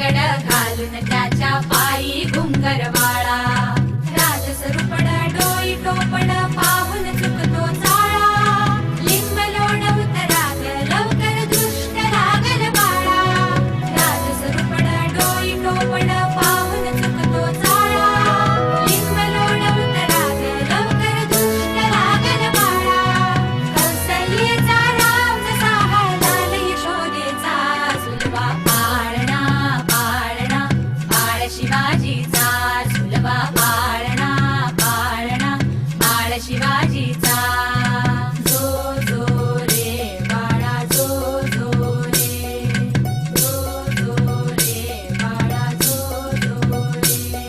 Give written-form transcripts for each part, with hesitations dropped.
दगड घालून त्याच्या पायी घुंगरवाळा राजसरूपण डोई टोपण पाहून चुकतो चाळा लिंब लोण उतराग लवकर दृष्ट लागल बाळा राजसरूपण डोई टोपण पाहून चुकतो चाळा लिंब लोण उतराग लवकर दृष्ट लागल बाळा कौसल्येचा राम जसा लाल यशोदेचा सुलभा पाळणा पाळणा बाळ शिवाजीचा सुलभा पाळणा पाळणा बाळ शिवाजीचा जो जो रे बाळा जो जो रे जो जो रे बाळा जो जो रे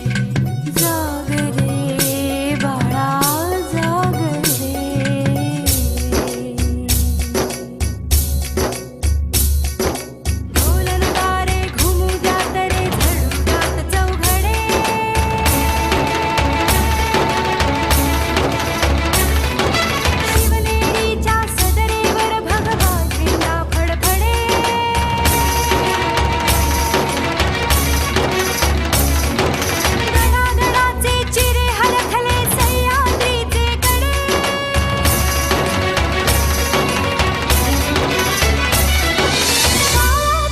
जाग रे बाळा जाग रे ढोलन तारे घुमू द्यात रे झळू द्यात चौघडे शिवनेरीच्या सदरेवर भगवा झेंडा फडफडे धडाधडाचे चिरे हलखले सह्याद्रीचे कडे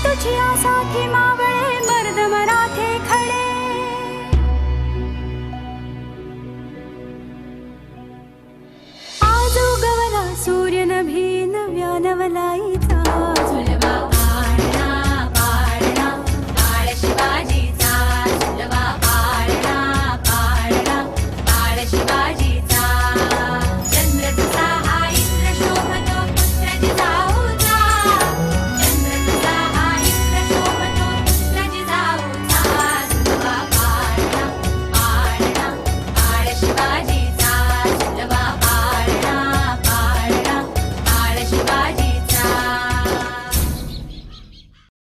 तुझी आसाथी मावळे मर्द मराठे खडे आज उगवला सूर्य नभी नव्या नवलाई